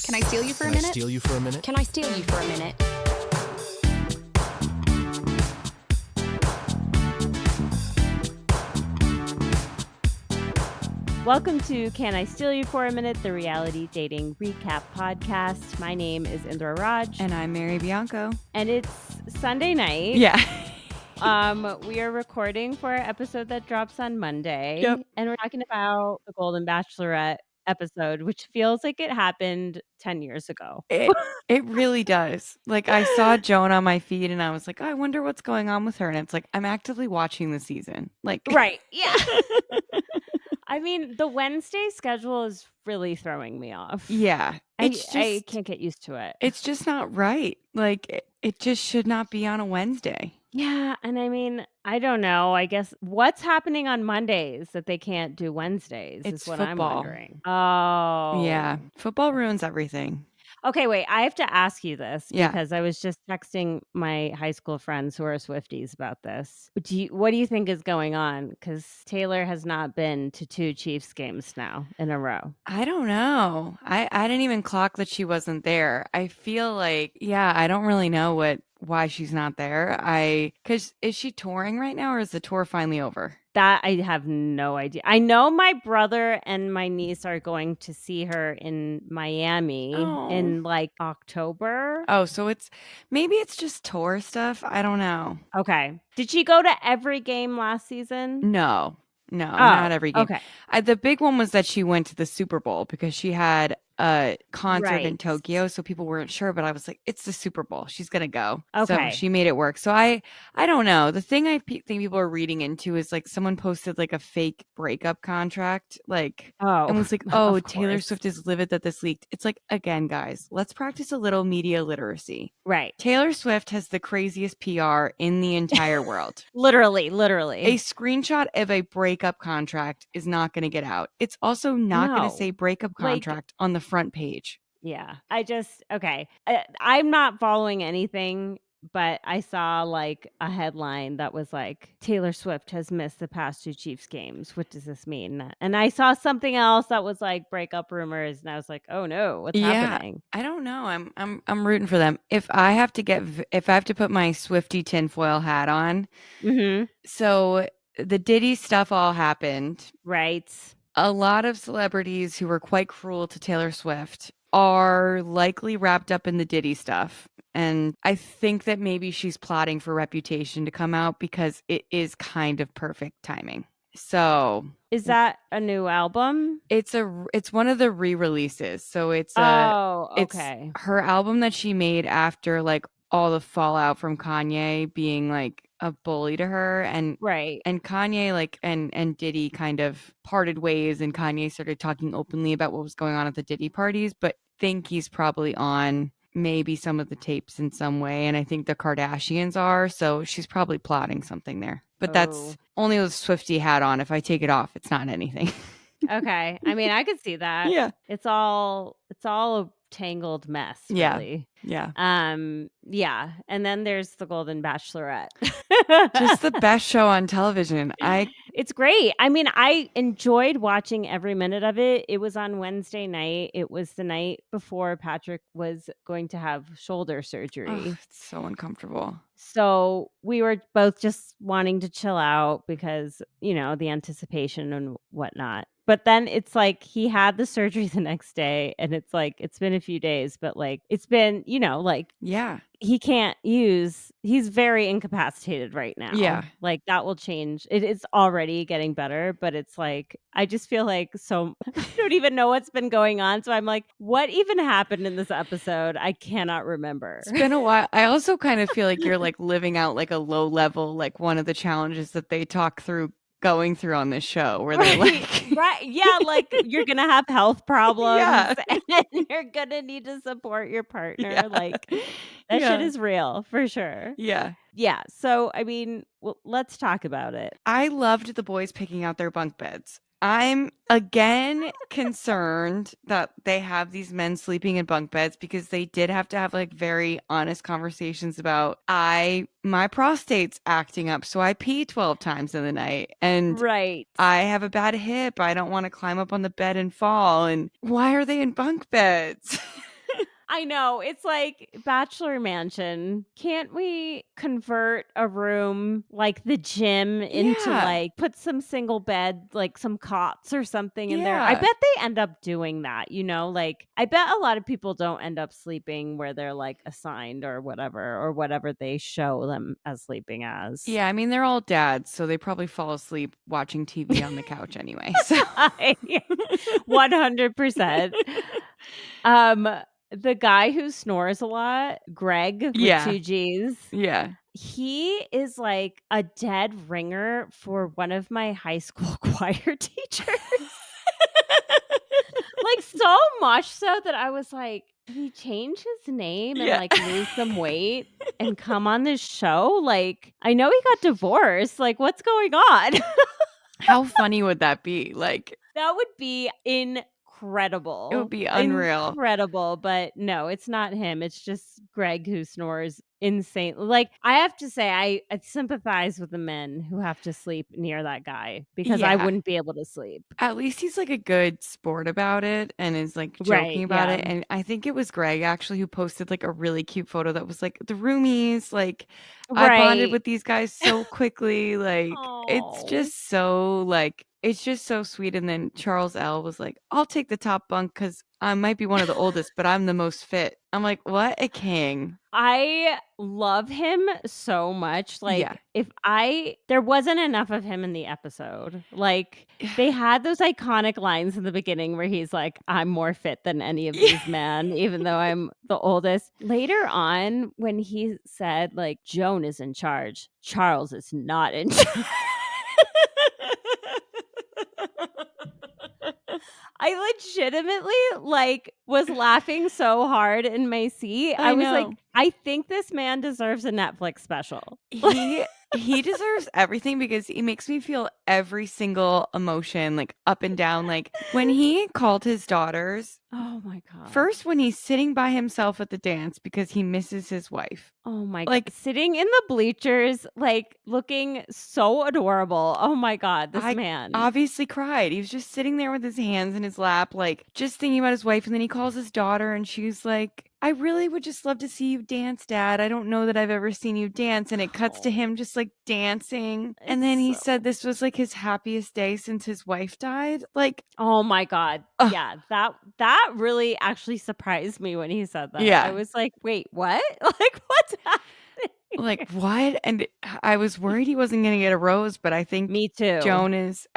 Can I steal you for a minute? Steal you for a minute? Can I steal you for a minute? Welcome to Can I Steal You for a Minute, the reality dating recap podcast. My name is Indra Raj. And I'm Mary Bianco. And it's Sunday night. Yeah. We are recording for our episode that drops on Monday. Yep. And we're talking about the Golden Bachelorette episode, which feels like it happened 10 years ago. It really does. Like, I saw Joan on my feed and I was like, oh, I wonder what's going on with her. And it's like, I'm actively watching the season. Like, right. Yeah. I mean, the Wednesday schedule is really throwing me off. Yeah. I can't get used to it. It's just not right. Like, it just should not be on a Wednesday. Yeah. And I mean, I don't know. I guess what's happening on Mondays that they can't do Wednesdays It's is what football. I'm wondering. Oh. Yeah. Football ruins everything. Okay, wait. I have to ask you this Yeah. because I was just texting my high school friends who are Swifties about this. What do you think is going on? Because Taylor has not been to 2 Chiefs games now in a row. I don't know. I didn't even clock that she wasn't there. I feel like, yeah, I don't really know why she's not there. Because is she touring right now or is the tour finally over? That I have no idea. I know my brother and my niece are going to see her in Miami in like October. Oh, so maybe it's just tour stuff. I don't know. Okay. Did she go to every game last season? No, not every game. Okay. The big one was that she went to the Super Bowl because she had a concert in Tokyo, so people weren't sure, but I was like, it's the Super Bowl. She's going to go. Okay. So she made it work. So I don't know. The thing I think people are reading into is like someone posted like a fake breakup contract, like, and was like, oh, Taylor Swift is livid that this leaked. It's like, again, guys, let's practice a little media literacy. Right. Taylor Swift has the craziest PR in the entire world. Literally. A screenshot of a breakup contract is not going to get out. It's also not going to say breakup contract on the front page. Yeah. I'm not following anything, but I saw like a headline that was like, Taylor Swift has missed the past 2 Chiefs games. What does this mean? And I saw something else that was like breakup rumors, and I was like, oh no, what's happening? I don't know. I'm rooting for them. If I have to put my Swiftie tinfoil hat on. Mm-hmm. So the Diddy stuff all happened. Right. A lot of celebrities who were quite cruel to Taylor Swift are likely wrapped up in the Diddy stuff. And I think that maybe she's plotting for Reputation to come out because it is kind of perfect timing. So is that a new album? It's one of the re-releases. So it's her album that she made after like all the fallout from Kanye being like a bully to her, and Kanye like and Diddy kind of parted ways, and Kanye started talking openly about what was going on at the Diddy parties, but think he's probably on maybe some of the tapes in some way, and I think the Kardashians are, so she's probably plotting something there. But that's only with Swiftie hat on. If I take it off, it's not anything. Okay. I mean, I could see that. Yeah. It's all a tangled mess, really. Yeah. Yeah. And then there's the Golden Bachelorette. Just the best show on television. It's great. I mean, I enjoyed watching every minute of it. It was on Wednesday night. It was the night before Patrick was going to have shoulder surgery. It's so uncomfortable. So we were both just wanting to chill out because, you know, the anticipation and whatnot. But then it's like he had the surgery the next day, and it's like it's been a few days, but like it's been, you know, like he's very incapacitated right now. Yeah. Like that will change. It is already getting better, but it's like I just feel like I don't even know what's been going on. So I'm like, what even happened in this episode? I cannot remember. It's been a while. I also kind of feel like you're like living out like a low level, like one of the challenges that they talk through going through on this show where they're like like you're gonna have health problems and you're gonna need to support your partner. Like that shit is real for sure. Yeah. So I mean, let's talk about it. I loved the boys picking out their bunk beds. I'm again concerned that they have these men sleeping in bunk beds because they did have to have like very honest conversations about my prostate's acting up, so I pee 12 times in the night, and I have a bad hip. I don't want to climb up on the bed and fall. And why are they in bunk beds? I know. It's like Bachelor Mansion. Can't we convert a room like the gym into like put some single bed, like some cots or something in there? I bet they end up doing that, like I bet a lot of people don't end up sleeping where they're like assigned or whatever they show them as sleeping as. Yeah, I mean, they're all dads, so they probably fall asleep watching TV on the couch anyway. So 100%. The guy who snores a lot, Greg with 2 G's. Yeah. He is like a dead ringer for one of my high school choir teachers. Like so much so that I was like, did he change his name and like lose some weight and come on this show? Like, I know he got divorced. Like, what's going on? How funny would that be? Like, that would be incredible. It would be unreal. Incredible, but no, it's not him. It's just Greg who snores insane. Like, I have to say, I sympathize with the men who have to sleep near that guy because I wouldn't be able to sleep. At least he's like a good sport about it and is like joking about it. And I think it was Greg actually who posted like a really cute photo that was like the roomies, like I bonded with these guys so quickly. Like it's just so like it's just so sweet. And then Charles L was like, I'll take the top bunk because I might be one of the oldest, but I'm the most fit. I'm like, what a king. I love him so much. Like, there wasn't enough of him in the episode. Like, they had those iconic lines in the beginning where he's like, I'm more fit than any of these men, even though I'm the oldest. Later on, when he said, like, Joan is in charge, Charles is not in charge. I legitimately like was laughing so hard in my seat. I was like, I think this man deserves a Netflix special. He deserves everything because he makes me feel every single emotion like up and down. Like when he called his daughters. Oh my God. First, when he's sitting by himself at the dance because he misses his wife. Oh my God. Like sitting in the bleachers, like looking so adorable. Oh my God, this man obviously cried. He was just sitting there with his hands in his lap, like just thinking about his wife. And then he calls his daughter and she's like, I really would just love to see you dance, Dad. I don't know that I've ever seen you dance. And it cuts to him just like dancing. And then he said this was like his happiest day since his wife died. Like, oh my God. Yeah, that really actually surprised me when he said that. Yeah. I was like, wait, what? Like, what's happening? Like, what? And I was worried he wasn't going to get a rose, but I think me too. Joan is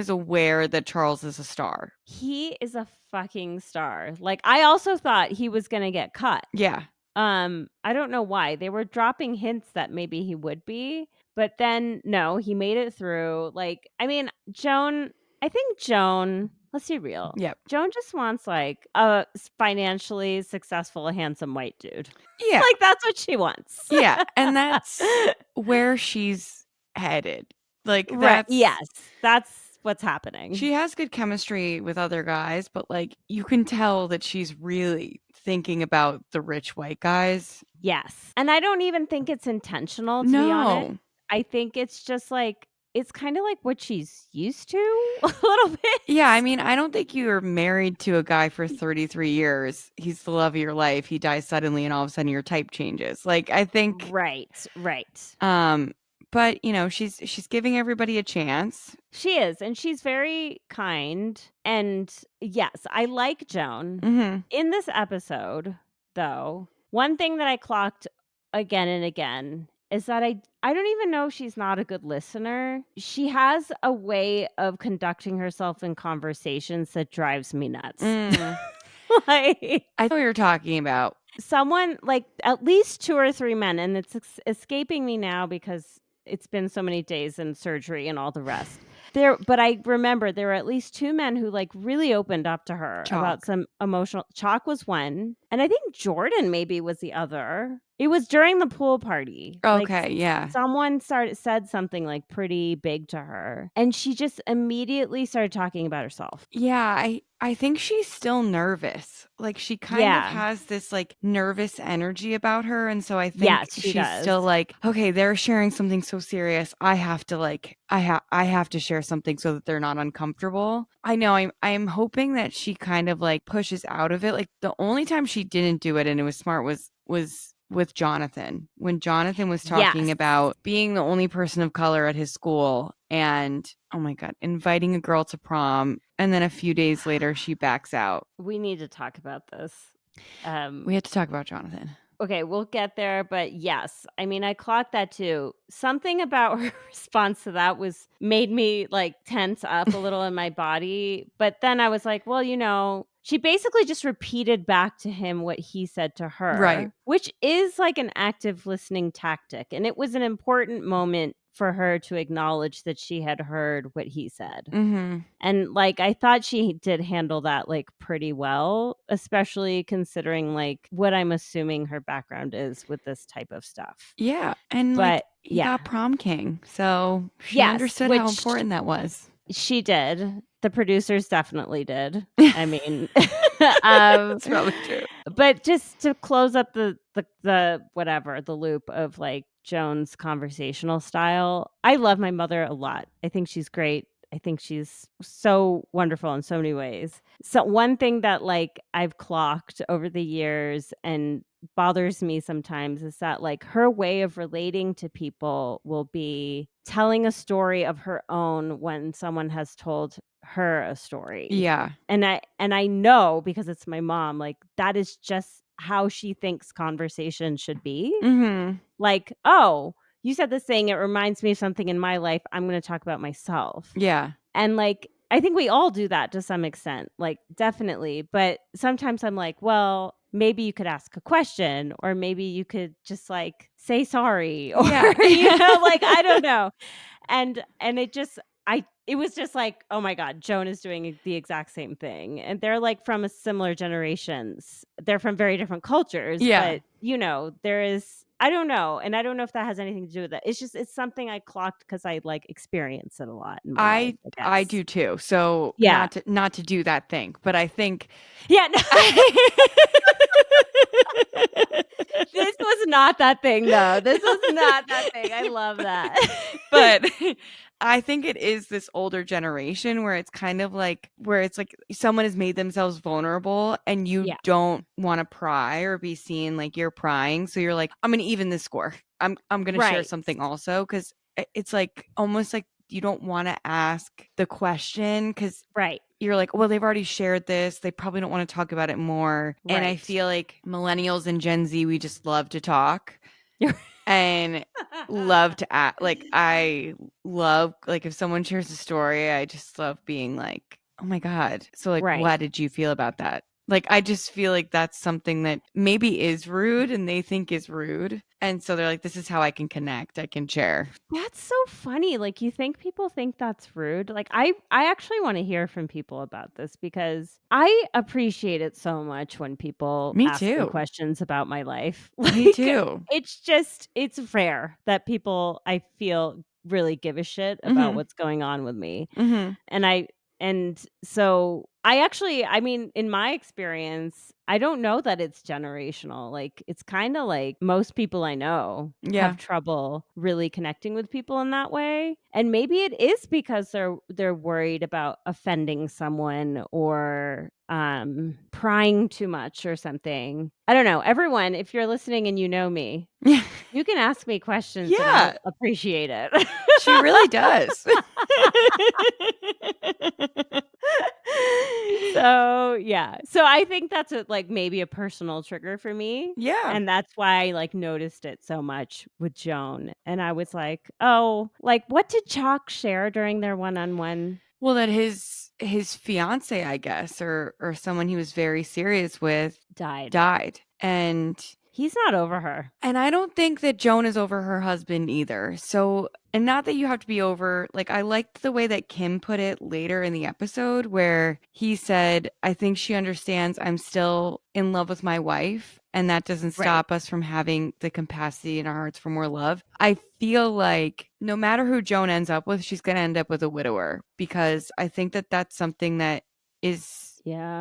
aware that Charles is a star. He is a fucking star. Like, I also thought he was going to get cut. Yeah. I don't know why. They were dropping hints that maybe he would be, but then no, he made it through. Like, I mean, I think Joan, let's be real. Yeah. Joan just wants like a financially successful, handsome white dude. Yeah. Like that's what she wants. Yeah. And that's where she's headed. Like that's what's happening. She has good chemistry with other guys, but like you can tell that she's really thinking about the rich white guys. Yes. And I don't even think it's intentional to be honest. I think it's just like it's kind of like what she's used to a little bit. Yeah, I mean, I don't think you're married to a guy for 33 years. He's the love of your life. He dies suddenly and all of a sudden your type changes. Like I think Right. But, you know, she's giving everybody a chance. She is, and she's very kind. And yes, I like Joan. Mm-hmm. In this episode, though, one thing that I clocked again and again is that I don't even know if she's not a good listener. She has a way of conducting herself in conversations that drives me nuts. Like, I know what you're talking about. Someone, like at least 2 or 3 men, and it's escaping me now because it's been so many days and surgery and all the rest. But I remember there were at least 2 men who like really opened up to her about some emotional. Chock was one, and I think Jordan maybe was the other. It was during the pool party. Okay, yeah. Someone said something like pretty big to her, and she just immediately started talking about herself. Yeah, I think she's still nervous. Like she kind of has this like nervous energy about her, and so I think she's still like, okay, they're sharing something so serious. I have to like I have to share something so that they're not uncomfortable. I know I'm hoping that she kind of like pushes out of it. Like the only time she didn't do it and it was smart was with Jonathan, when Jonathan was talking about being the only person of color at his school and, oh my God, inviting a girl to prom. And then a few days later, she backs out. We need to talk about this. We had to talk about Jonathan. Okay, we'll get there. But yes, I mean, I clocked that too. Something about her response to that made me like tense up a little in my body. But then I was like, well, she basically just repeated back to him what he said to her, right? Which is like an active listening tactic. And it was an important moment for her to acknowledge that she had heard what he said. Mm-hmm. And like, I thought she did handle that like pretty well, especially considering like what I'm assuming her background is with this type of stuff. Yeah. And like, he got prom king. So she understood how important that was. She did. The producers definitely did. I mean, that's probably true. But just to close up the loop of like Joan's conversational style, I love my mother a lot. I think she's great. I think she's so wonderful in so many ways. So one thing that like I've clocked over the years and bothers me sometimes is that like her way of relating to people will be telling a story of her own when someone has told her a story. Yeah. And I know, because it's my mom, like that is just how she thinks conversation should be. Mm-hmm. Like, oh, you said this thing, it reminds me of something in my life. I'm going to talk about myself. Yeah. And like, I think we all do that to some extent, like definitely. But sometimes I'm like, well, maybe you could ask a question, or maybe you could just like say sorry, or yeah. like I don't know. And it was just like, oh my God, Joan is doing the exact same thing. And they're like from a similar generations. They're from very different cultures. Yeah. But there is, I don't know. And I don't know if that has anything to do with it. It's something I clocked because I like experience it a lot in my life, I do too. So not to do that thing, but I think no. This was not that thing though. This was not that thing. I love that. But I think it is this older generation where it's kind of like someone has made themselves vulnerable and you don't want to pry or be seen like you're prying. So you're like, I'm going to even the score. I'm going to share something also, because it's like almost like you don't want to ask the question because you're like, well, they've already shared this. They probably don't want to talk about it more. Right. And I feel like millennials and Gen Z, we just love to talk and love to act. Like I love, like if someone shares a story, I just love being like, oh my God. So like, what did you feel about that? Like, I just feel like that's something that maybe is rude and they think is rude. And so they're like, this is how I can connect. I can share. That's so funny. Like, you think people think that's rude? Like, I actually want to hear from people about this because I appreciate it so much when people ask me questions about my life. Like, me too. It's rare that people, I feel, really give a shit about what's going on with me. And so I mean, in my experience, I don't know that it's generational. Like, it's kind of like most people I know have trouble really connecting with people in that way. And maybe it is because they're worried about offending someone or prying too much or something. I don't know. Everyone, if you're listening and you know me, you can ask me questions and I'll appreciate it. She really does. So I think that's like maybe a personal trigger for me. Yeah. And that's why I like noticed it so much with Joan. And I was like, oh, like what did Chock share during their one-on-one? Well, that his fiance, I guess, or someone he was very serious with died. And He's not over her. And I don't think that Joan is over her husband either. So, and not that you have to be over, like, I liked the way that Kim put it later in the episode where he said, I think she understands I'm still in love with my wife, and that doesn't stop us from having the capacity in our hearts for more love. I feel like no matter who Joan ends up with, she's going to end up with a widower, because I think that that's something that is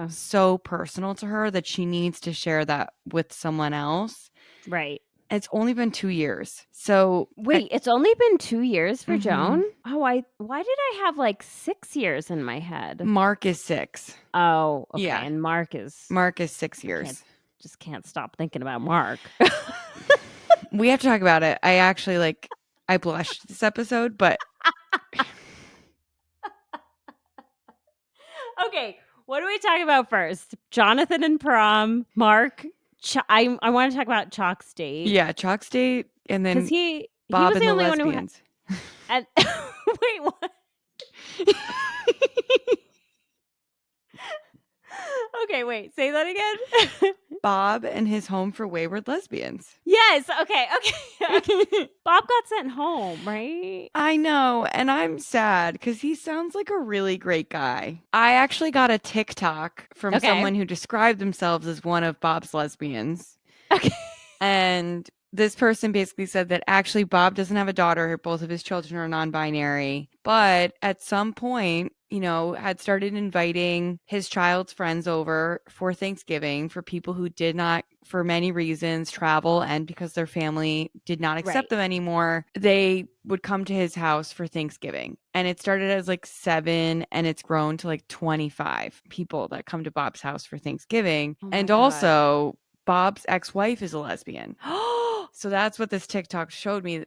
so personal to her that she needs to share that with someone else. Right. It's only been 2 years. So wait, it's only been 2 years for Joan? Oh, why did I have like 6 years in my head? Mark is 6. Oh, okay. Yeah. And Mark is 6 years. Just can't stop thinking about Mark. We have to talk about it. I actually I blushed this episode, but okay. What do we talk about first? Jonathan and prom, Mark. I want to talk about Chock's date. Yeah, Chock's date, and then because he Bob was and the only lesbians. One who and wait, what? Okay, wait. Say that again. Bob and his home for wayward lesbians. Yes. Okay. Bob got sent home, right? I know. And I'm sad because he sounds like a really great guy. I actually got a TikTok from someone who described themselves as one of Bob's lesbians. Okay. And this person basically said that actually Bob doesn't have a daughter. Both of his children are non-binary. But at some point, had started inviting his child's friends over for Thanksgiving for people who did not, for many reasons, travel, and because their family did not accept them anymore, they would come to his house for Thanksgiving. And it started as 7, and it's grown to 25 people that come to Bob's house for Thanksgiving. And also, Bob's ex-wife is a lesbian. So that's what this TikTok showed me.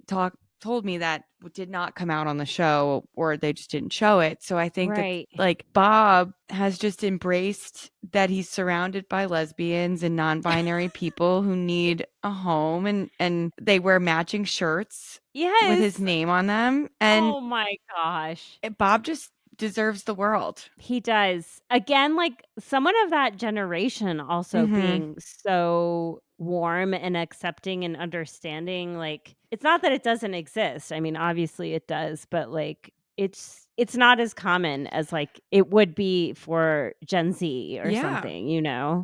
Told me that did not come out on the show, or they just didn't show it. So I think that Bob has just embraced that he's surrounded by lesbians and non-binary people who need a home, and they wear matching shirts with his name on them. And oh my gosh, Bob just deserves the world. He does. Again, someone of that generation also being so warm and accepting and understanding. It's not that it doesn't exist. I mean, obviously it does, but it's not as common as it would be for Gen Z or something,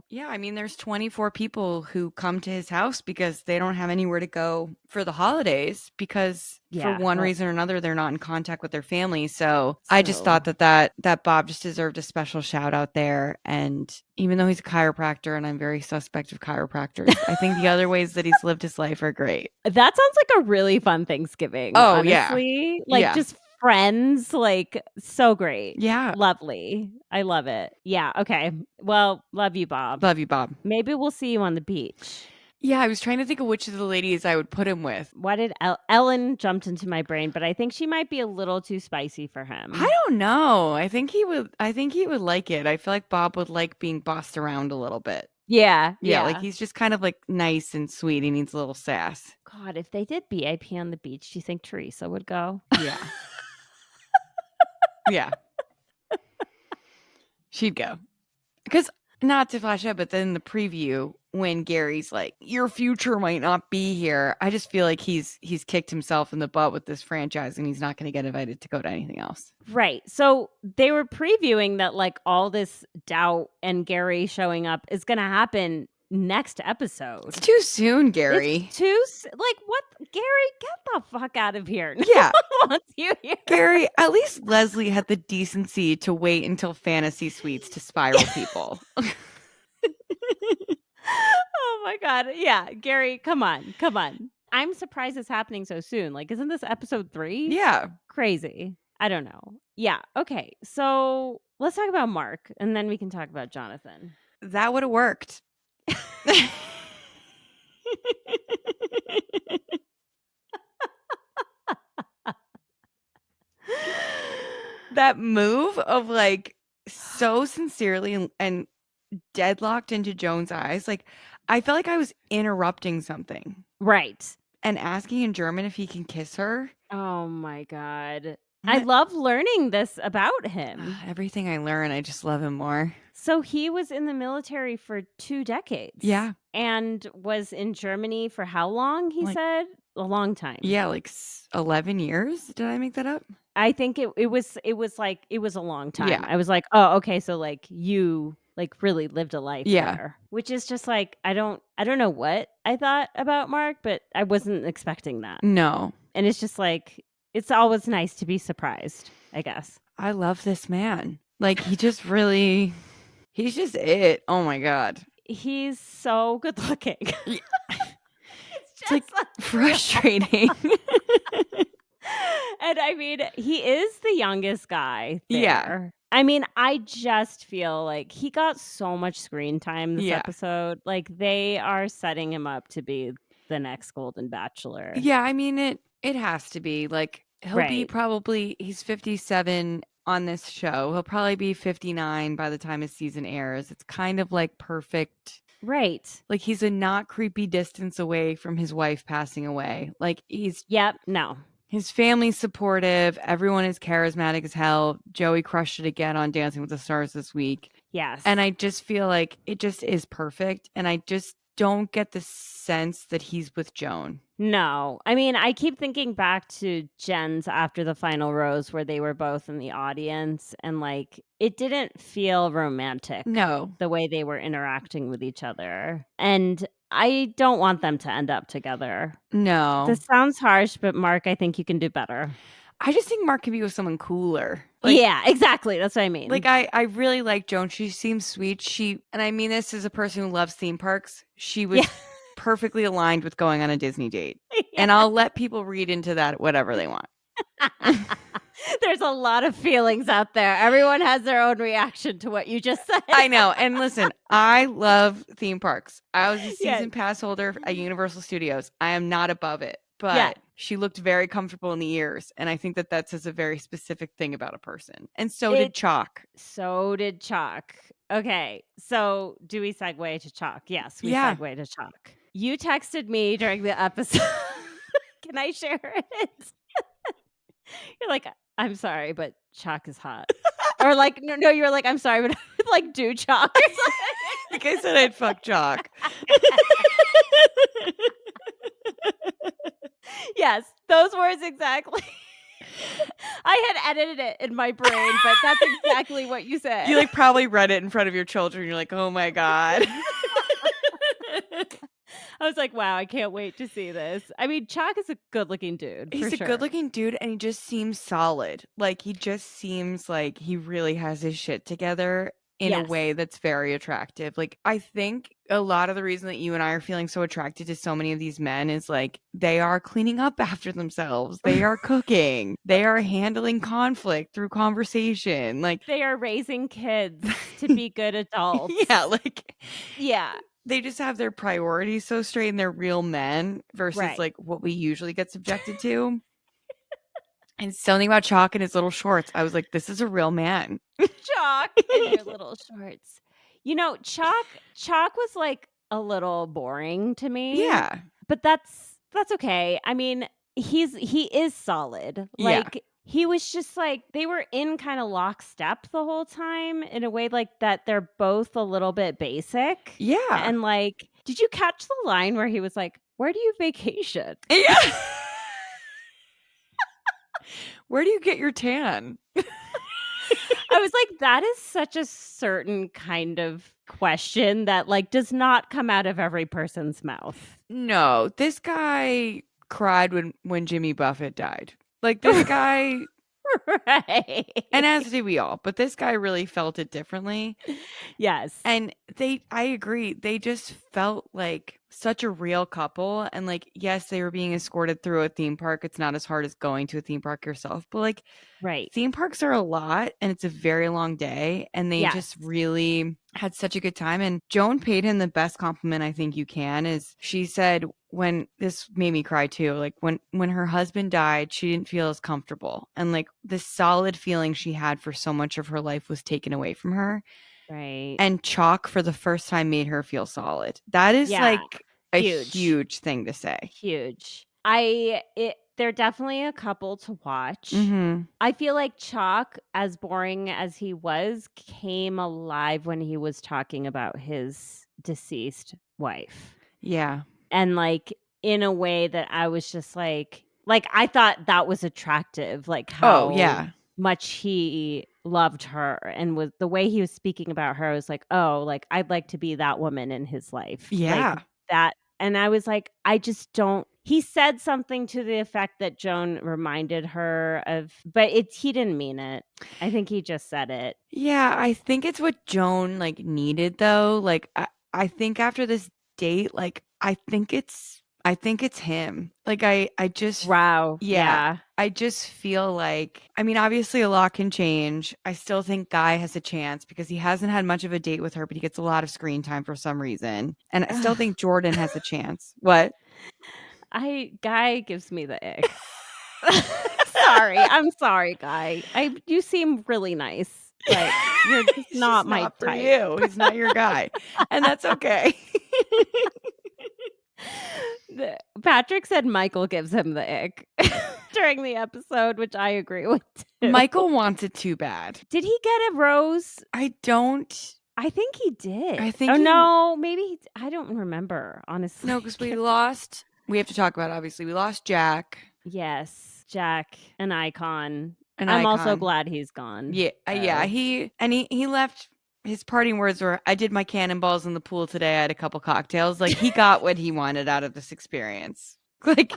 Yeah, I mean, there's 24 people who come to his house because they don't have anywhere to go for the holidays because for one reason or another, they're not in contact with their family. So I just thought that Bob just deserved a special shout out there. And even though he's a chiropractor and I'm very suspect of chiropractors, I think the other ways that he's lived his life are great. That sounds like a really fun Thanksgiving. Oh, honestly. Just friends, so great. Yeah. Lovely. I love it. Yeah. Okay. Well, love you, Bob. Love you, Bob. Maybe we'll see you on the beach. Yeah, I was trying to think of which of the ladies I would put him with. Why did Ellen jumped into my brain, but I think she might be a little too spicy for him. I don't know. I think he would like it. I feel like Bob would like being bossed around a little bit. Yeah. He's just kind of nice and sweet. He needs a little sass. God, if they did BIP on the beach, do you think Teresa would go? Yeah. Yeah. She'd go. Because, not to flash up, but then the preview, when Gary's like, your future might not be here, I just feel like he's kicked himself in the butt with this franchise and he's not going to get invited to go to anything else. Right. So they were previewing that all this doubt and Gary showing up is going to happen next episode. It's too soon, Gary. What? Gary, get the fuck out of here. Yeah. No one wants you here. Gary, at least Leslie had the decency to wait until Fantasy Suites to spiral people. Oh my God. Yeah. Gary, come on. I'm surprised it's happening so soon. Isn't this episode 3? Yeah. Crazy. I don't know. Yeah. Okay. So let's talk about Mark and then we can talk about Jonathan. That would have worked. That move of so sincerely and deadlocked into Joan's eyes, I felt like I was interrupting something. Right. And asking in German if he can kiss her. Oh my God. I love learning this about him. Everything I learn, I just love him more. So he was in the military for 2 decades. Yeah. And was in Germany for how long, he said? A long time. Yeah, 11 years. Did I make that up? I think it was a long time. Yeah. I was like, oh, okay. So you really lived a life there, which is just I don't know what I thought about Mark, but I wasn't expecting that. No. And it's just it's always nice to be surprised, I guess. I love this man. He just really, he's just it. Oh my God. He's so good looking. It's just frustrating. And I mean, he is the youngest guy there. Yeah. I mean, I just feel like he got so much screen time this episode. They are setting him up to be the next Golden Bachelor. Yeah, I mean, it has to be. He'll be he's 57 on this show. He'll probably be 59 by the time his season airs. It's kind of perfect. Right. He's a not creepy distance away from his wife passing away. No. His family's supportive. Everyone is charismatic as hell. Joey crushed it again on Dancing with the Stars this week. Yes. And I just feel like it just is perfect. And I just don't get the sense that he's with Joan. No. I mean, I keep thinking back to Jen's After the Final Rose where they were both in the audience and it didn't feel romantic. No. The way they were interacting with each other. And I don't want them to end up together. No. This sounds harsh, but Mark, I think you can do better. I just think Mark can be with someone cooler. Yeah, exactly. That's what I mean. I really like Joan. She seems sweet. And I mean this as a person who loves theme parks. She was perfectly aligned with going on a Disney date. Yeah. And I'll let people read into that whatever they want. There's a lot of feelings out there. Everyone has their own reaction to what you just said. I know. And listen, I love theme parks. I was a season pass holder at Universal Studios. I am not above it. But she looked very comfortable in the ears. And I think that says a very specific thing about a person. And so did Chock. So did Chock. Okay. So do we segue to Chock? Yes, we segue to Chock. You texted me during the episode. Can I share it? You're like, I'm sorry, but Chock is hot. Or no, you were I'm sorry, but I would do Chock. I think I said I'd fuck Chock. Yes, those words exactly. I had edited it in my brain, but that's exactly what you said. You probably read it in front of your children. You're like, oh my God. I was like, wow, I can't wait to see this. I mean, Chock is a good-looking dude. He's a good-looking dude, and he just seems solid. He just seems like he really has his shit together in a way that's very attractive. I think a lot of the reason that you and I are feeling so attracted to so many of these men is they are cleaning up after themselves. They are cooking. They are handling conflict through conversation. They are raising kids to be good adults. Yeah. They just have their priorities so straight and they're real men versus what we usually get subjected to. And something about Chock and his little shorts. I was like, this is a real man. Chock in your little shorts. Chock was a little boring to me. Yeah. But that's okay. I mean, he is solid. He was just they were in kind of lockstep the whole time in a way that they're both a little bit basic. Yeah. And did you catch the line where he was like, where do you vacation? Yeah. Where do you get your tan? I was like, that is such a certain kind of question that does not come out of every person's mouth. No, this guy cried when Jimmy Buffett died. This guy, right? And as did we all, but this guy really felt it differently. Yes. And I agree. They just felt like such a real couple. And yes, they were being escorted through a theme park. It's not as hard as going to a theme park yourself, but right. Theme parks are a lot and it's a very long day. And they just really had such a good time. And Joan paid him the best compliment I think you can is she said, when this made me cry too, when her husband died, she didn't feel as comfortable. And the solid feeling she had for so much of her life was taken away from her. Right. And Chock for the first time made her feel solid. That is a huge thing to say. Huge. They're definitely a couple to watch. Mm-hmm. I feel like Chock, as boring as he was, came alive when he was talking about his deceased wife. Yeah. And like in a way that I was just like I thought that was attractive, like how much he loved her, and was the way he was speaking about her. I was like, oh, like I'd like to be that woman in his life. Yeah. Like that. And I was like, I just don't. He said something to the effect that Joan reminded her of, but he didn't mean it. I think he just said it. Yeah, I think it's what Joan like needed though. Like I think after this date, like I think it's him. Like I just Wow. Yeah. I just feel like, I mean, obviously a lot can change. I still think Guy has a chance because he hasn't had much of a date with her, but he gets a lot of screen time for some reason. And I still think Jordan has a chance. What? Guy gives me the ick. Sorry. I'm sorry, Guy. You seem really nice, but you're just not my not for type. you. He's not your guy. And that's okay. Patrick said Michael gives him the ick during the episode, which I agree with too. Michael wants it too bad. Did he get a rose? I think he did. I think no, maybe I don't remember, honestly. No, because we have to talk about it, obviously. We lost Jack. Yes, Jack, an icon. I'm also glad he's gone. Yeah, yeah. He left. His parting words were, "I did my cannonballs in the pool today. I had a couple cocktails." Like he got what he wanted out of this experience. Like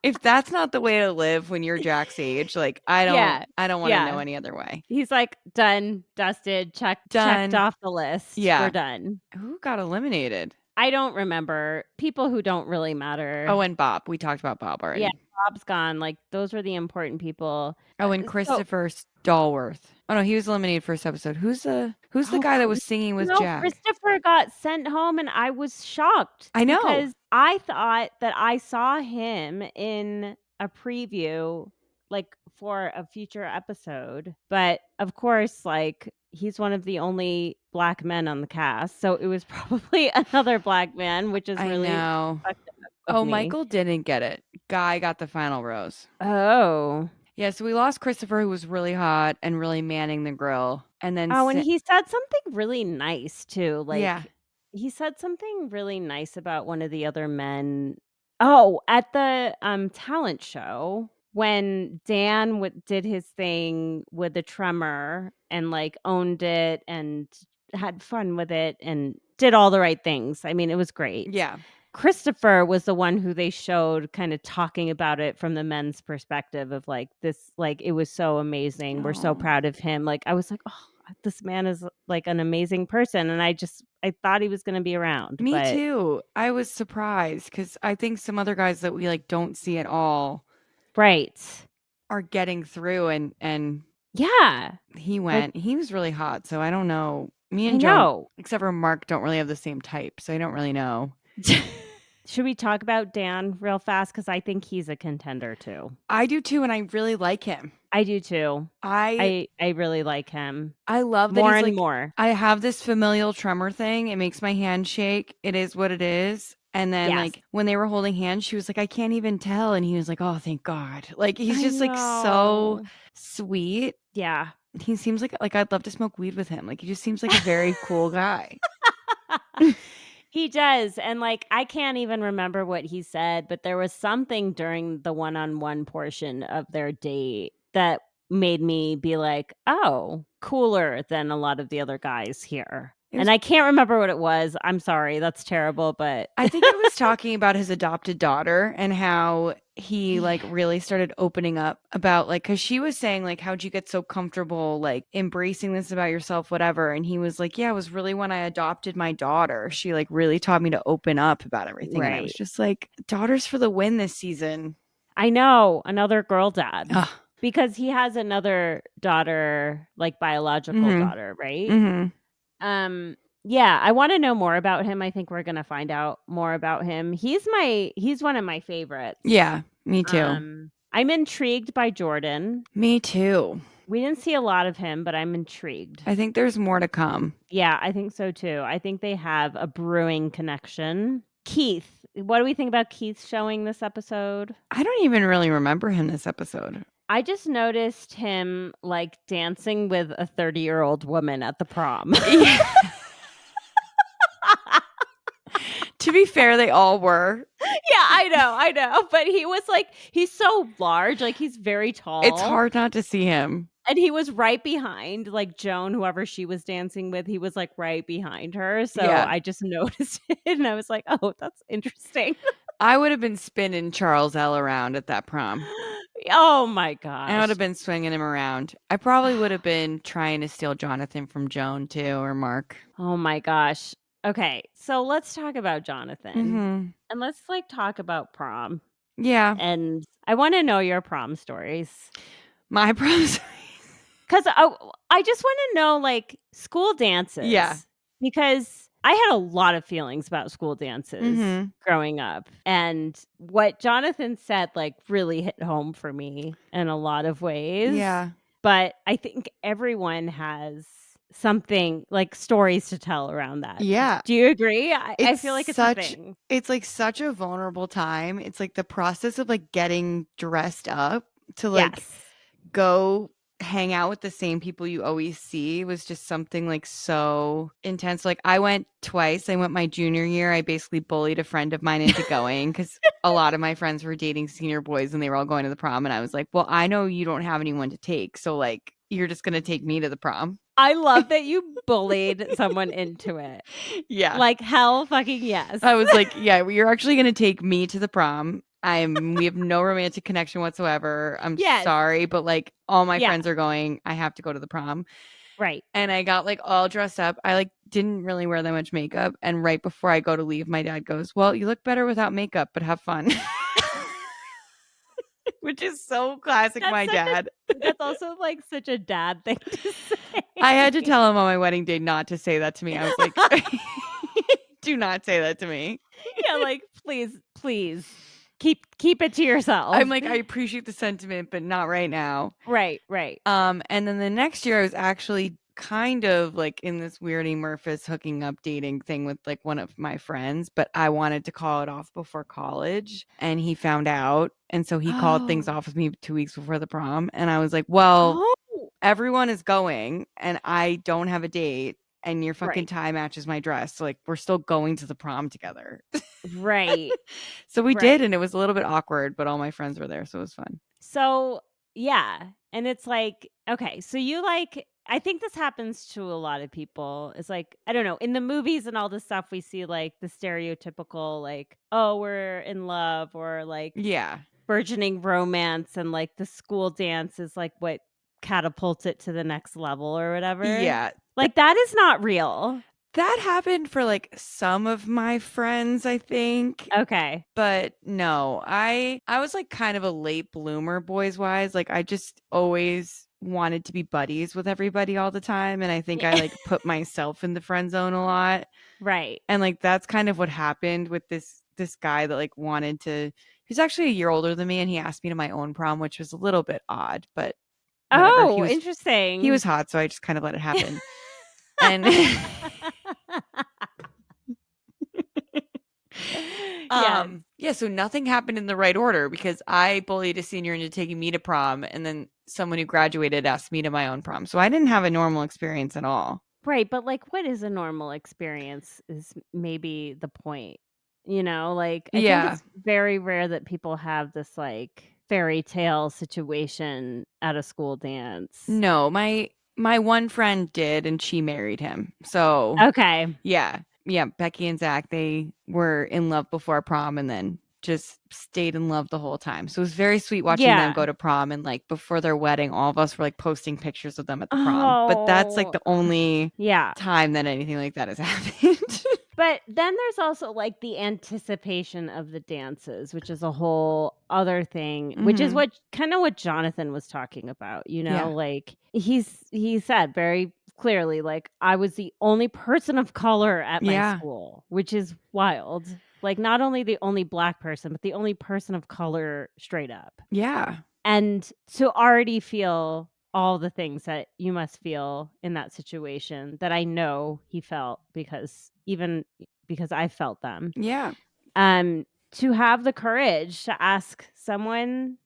if that's not the way to live when you're Jack's age, like I don't want to know any other way. He's like done, dusted, checked off the list. Yeah, we're done. Who got eliminated? I don't remember. People who don't really matter. Oh, and Bob. We talked about Bob already. Yeah, Bob's gone. Like those were the important people. Oh, and Christopher Stallworth. Oh no, he was eliminated first episode. Who's the guy that was singing with Jack? Christopher got sent home, and I was shocked. I know, because I thought that I saw him in a preview, like for a future episode, but of course, like he's one of the only black men on the cast, so it was probably another black man, which is really. I know. Oh, Michael didn't get it. Guy got the final rose. Oh. Yeah, so we lost Christopher, who was really hot and really manning the grill. And then and he said something really nice too. Like yeah. He said something really nice about one of the other men. Oh, at the talent show when Dan did his thing with the tremor and like owned it and had fun with it and did all the right things. I mean, it was great. Yeah. Christopher was the one who they showed kind of talking about it from the men's perspective of like this, like it was so amazing. We're so proud of him. Like I was like, oh, this man is like an amazing person. And I thought he was going to be around. Me too. I was surprised because I think some other guys that we like don't see at all. Right. Are getting through and yeah. He went. He was really hot. So I don't know. Me and Joe, except for Mark, don't really have the same type. So I don't really know. Should we talk about Dan real fast? Because I think he's a contender too. I do too, and I really like him. I do too. I really like him. I love that more he's and like, more. I have this familial tremor thing. It makes my hand shake. It is what it is. And then like when they were holding hands, she was like, I can't even tell. And he was like, oh, thank God. Like he's just like so sweet. Yeah. He seems like I'd love to smoke weed with him. Like he just seems like a very cool guy. He does. And like, I can't even remember what he said, but there was something during the one-on-one portion of their date that made me be like, oh, cooler than a lot of the other guys here. And I can't remember what it was. I'm sorry. That's terrible. But I think it was talking about his adopted daughter and how he like really started opening up about like, because she was saying like, how'd you get so comfortable like embracing this about yourself, whatever. And he was like, yeah, it was really when I adopted my daughter. She like really taught me to open up about everything. Right. And I was just like, daughters for the win this season. I know. Another girl dad. Because he has another daughter, like biological daughter, right? Mm-hmm. Yeah, I want to know more about him. I think we're going to find out more about him. He's one of my favorites. Yeah, me too. I'm intrigued by Jordan. Me too. We didn't see a lot of him, but I'm intrigued. I think there's more to come. Yeah, I think so too. I think they have a brewing connection. Keith what do we think about Keith showing this episode? I don't even really remember him this episode. I just noticed him like dancing with a 30-year-old woman at the prom. Yeah. To be fair, they all were. Yeah, I know. But he was like, he's so large, like he's very tall. It's hard not to see him. And he was right behind like Joan, whoever she was dancing with, he was like right behind her. So Yeah. I just noticed it and I was like, oh, that's interesting. I would have been spinning Charles L around at that prom. Oh my gosh. I would have been swinging him around. I probably would have been trying to steal Jonathan from Joan too, or Mark. Oh my gosh. Okay, so let's talk about Jonathan. Mm-hmm. And let's like talk about prom. Yeah. And I want to know your prom stories. My prom stories. Because I just want to know like school dances. Yeah. Because I had a lot of feelings about school dances growing up. And what Jonathan said like really hit home for me in a lot of ways. Yeah. But I think everyone has something like stories to tell around that. Yeah. Do you agree? I feel like it's a thing. It's like such a vulnerable time. It's like the process of like getting dressed up to like go hang out with the same people you always see was just something like so intense. Like I went twice. I went my junior year. I basically bullied a friend of mine into going because a lot of my friends were dating senior boys and they were all going to the prom. And I was like, well, I know you don't have anyone to take. So like, you're just going to take me to the prom. I love that you bullied someone into it. Yeah. Like hell fucking yes. I was like, yeah, you're actually going to take me to the prom. We have no romantic connection whatsoever. I'm sorry, but like all my friends are going. I have to go to the prom. Right. And I got like all dressed up. I like didn't really wear that much makeup. And right before I go to leave, my dad goes, well, you look better without makeup, but have fun. Which is so classic my dad. That's also like such a dad thing to say. I had to tell him on my wedding day not to say that to me. I was like, do not say that to me. Yeah, like please. Keep it to yourself. I'm like, I appreciate the sentiment, but not right now. Right. And then the next year I was actually kind of like in this weird Murphys hooking up dating thing with like one of my friends, but I wanted to call it off before college and he found out. And so he called things off with me 2 weeks before the prom. And I was like, well, everyone is going and I don't have a date. And your fucking tie matches my dress. So like we're still going to the prom together. Right. So we did, and it was a little bit awkward, but all my friends were there, so it was fun. So yeah. And it's like, okay, so you like I think this happens to a lot of people. It's like, I don't know, in the movies and all this stuff we see like the stereotypical like, oh, we're in love or like burgeoning romance and like the school dance is like what catapults it to the next level or whatever. Yeah. Like that is not real. That happened for like some of my friends, I think. Okay. But no, I was like kind of a late bloomer boys wise. Like I just always wanted to be buddies with everybody all the time. And I think I like put myself in the friend zone a lot. Right. And like that's kind of what happened with this guy that like wanted to, he's actually a year older than me and he asked me to my own prom, which was a little bit odd, but whatever. Oh, interesting. He was hot, so I just kind of let it happen. And so nothing happened in the right order because I bullied a senior into taking me to prom and then someone who graduated asked me to my own prom. So I didn't have a normal experience at all. Right, but like what is a normal experience is maybe the point. You know, like I think it's very rare that people have this like fairy tale situation at a school dance. No, my one friend did and she married him. So okay. Yeah, Becky and Zach, they were in love before prom and then just stayed in love the whole time. So it was very sweet watching them go to prom and like before their wedding, all of us were like posting pictures of them at the prom. But that's like the only time that anything like that has happened. But then there's also like the anticipation of the dances, which is a whole other thing, which is what kind of what Jonathan was talking about, you know, like he said very clearly, like I was the only person of color at my school, which is wild. Like not only the only Black person, but the only person of color straight up. Yeah. And to already feel all the things that you must feel in that situation that I know he felt because I felt them. Yeah. to have the courage to ask someone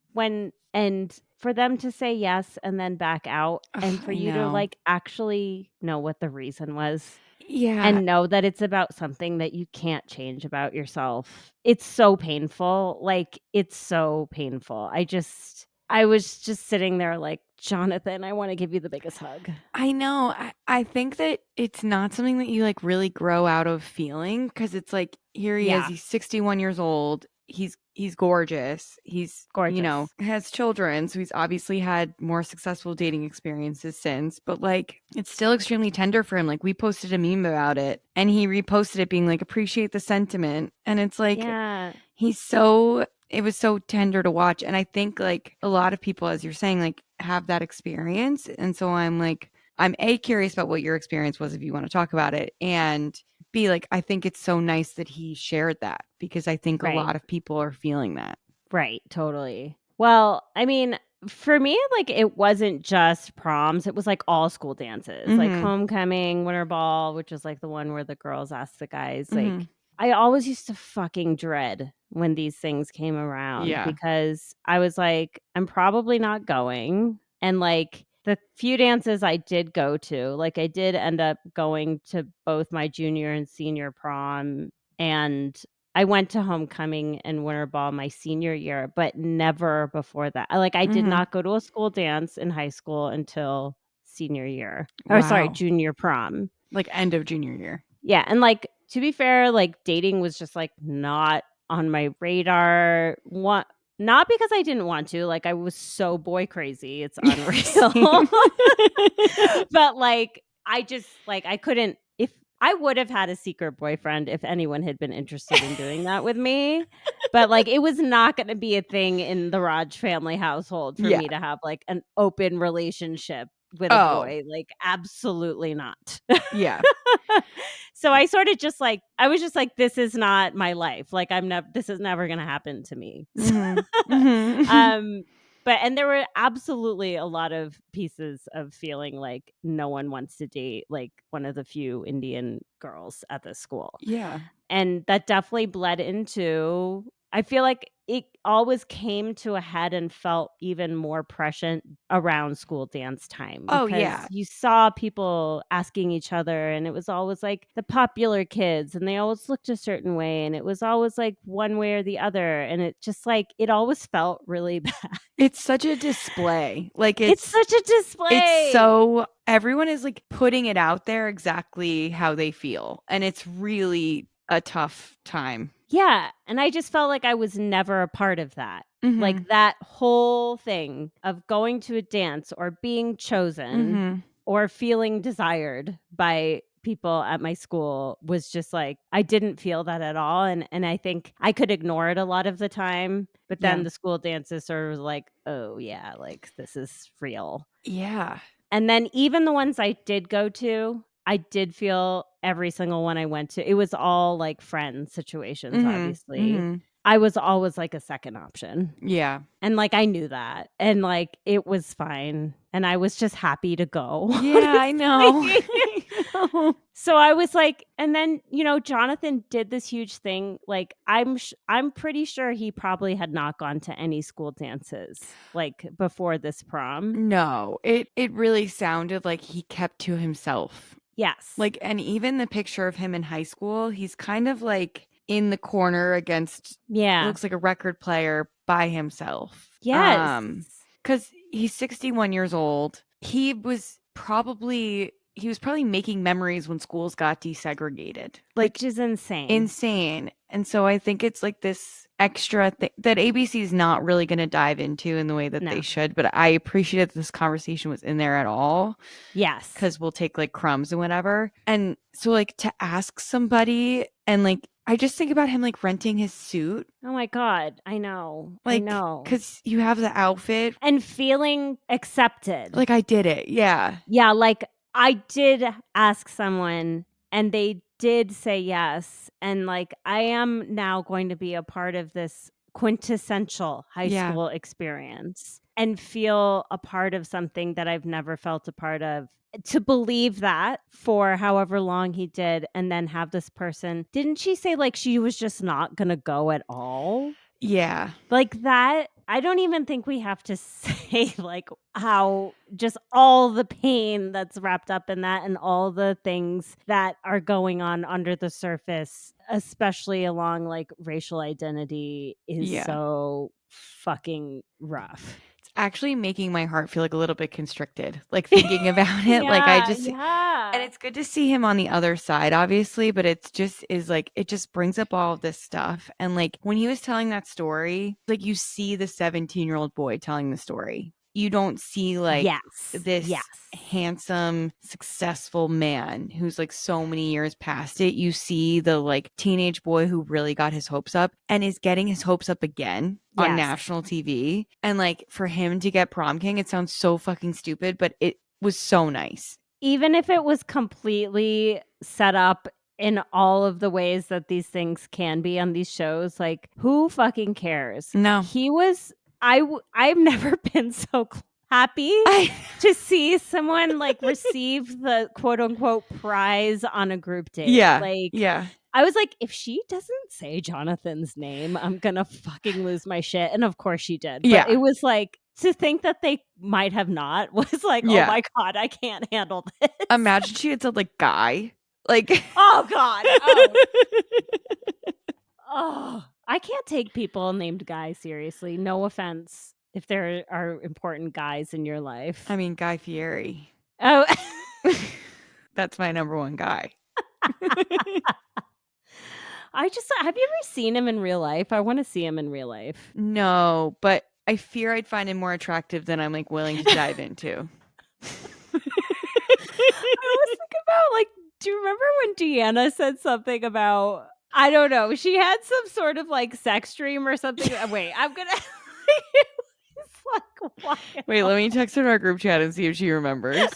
and for them to say yes and then back out and for you to like actually know what the reason was. Yeah. And know that it's about something that you can't change about yourself. It's so painful. Like, it's so painful. I was just sitting there like, Jonathan, I want to give you the biggest hug. I know. I think that it's not something that you like really grow out of feeling because it's like, here he is. He's 61 years old. He's gorgeous. He's gorgeous. Has children. So he's obviously had more successful dating experiences since. But like, it's still extremely tender for him. Like, we posted a meme about it and he reposted it being like, appreciate the sentiment. And it's like, it was so tender to watch. And I think like a lot of people, as you're saying, like have that experience. And so I'm like, I'm A, curious about what your experience was if you want to talk about it. And B, like, I think it's so nice that he shared that because I think a lot of people are feeling that. Right. Totally. Well, I mean, for me, like it wasn't just proms. It was like all school dances, like homecoming, winter ball, which is like the one where the girls ask the guys, like, I always used to fucking dread when these things came around because I was like, I'm probably not going. And like the few dances I did go to, like I did end up going to both my junior and senior prom. And I went to homecoming and winter ball my senior year, but never before that. I did not go to a school dance in high school until senior year. Or sorry, junior prom. Like end of junior year. Yeah. And like, to be fair, like dating was just like not on my radar. Not because I didn't want to, like I was so boy crazy. It's unreal. But like, I just like, I couldn't, if I would have had a secret boyfriend if anyone had been interested in doing that with me. But like, it was not going to be a thing in the Raj family household for me to have like an open relationship with a boy. Like, absolutely not. Yeah. So I sort of just like, I was just like, this is not my life. Like, this is never going to happen to me. But, and there were absolutely a lot of pieces of feeling like no one wants to date like one of the few Indian girls at the school. Yeah. And that definitely bled into, I feel like it always came to a head and felt even more prescient around school dance time. Because you saw people asking each other and it was always like the popular kids and they always looked a certain way. And it was always like one way or the other. And it just like, it always felt really bad. It's such a display. Like it's such a display. It's so everyone is like putting it out there exactly how they feel. And it's really a tough time. Yeah. And I just felt like I was never a part of that. Like that whole thing of going to a dance or being chosen or feeling desired by people at my school was just like, I didn't feel that at all. And I think I could ignore it a lot of the time. But then the school dances sort of was like, oh yeah, like this is real. Yeah. And then even the ones I did go to, I did feel every single one I went to, it was all like friend situations, obviously. I was always like a second option. Yeah. And like I knew that. And like it was fine. And I was just happy to go. Yeah, I know. So I was like, and then, Jonathan did this huge thing. Like I'm pretty sure he probably had not gone to any school dances like before this prom. No, it really sounded like he kept to himself. Yes. Like, and even the picture of him in high school, he's kind of like in the corner against, looks like a record player by himself. Yes. Because he's 61 years old. He was probably making memories when schools got desegregated. Like, which is insane. Insane. And so I think it's like this extra thing that ABC is not really going to dive into in the way that they should. But I appreciate that this conversation was in there at all. Yes. Because we'll take like crumbs and whatever. And so like to ask somebody and like, I just think about him like renting his suit. Oh my God. I know. Like, I know. Because you have the outfit. And feeling accepted. Like I did it. Yeah. Yeah. Like I did ask someone and they did say yes. And like, I am now going to be a part of this quintessential high school experience and feel a part of something that I've never felt a part of. To believe that for however long he did, and then have this person, didn't she say like she was just not going to go at all? Yeah. Like that, I don't even think we have to say like how just all the pain that's wrapped up in that and all the things that are going on under the surface, especially along like racial identity, is so fucking rough. It's actually making my heart feel like a little bit constricted, like thinking about it. Like I just, and it's good to see him on the other side, obviously, but it's just is like, it just brings up all of this stuff. And like when he was telling that story, like you see the 17-year-old boy telling the story. You don't see like this handsome, successful man who's like so many years past it. You see the like teenage boy who really got his hopes up and is getting his hopes up again on national TV. And like for him to get prom king, it sounds so fucking stupid, but it was so nice. Even if it was completely set up in all of the ways that these things can be on these shows, like who fucking cares? No. He was I've never been so happy to see someone like receive the quote unquote prize on a group date. I was like, if she doesn't say Jonathan's name, I'm gonna fucking lose my shit. And of course she did. But it was like, to think that they might have not was like, oh my God, I can't handle this. Imagine she had said like guy. Like oh God. Oh, I can't take people named Guy seriously. No offense if there are important guys in your life. I mean, Guy Fieri. Oh. That's my number one guy. Have you ever seen him in real life? I want to see him in real life. No, but I fear I'd find him more attractive than I'm like willing to dive into. I always think about like, do you remember when Deanna said something about, I don't know, she had some sort of like sex dream or something. Wait, I'm gonna like, wait, let me text her in our group chat and see if she remembers.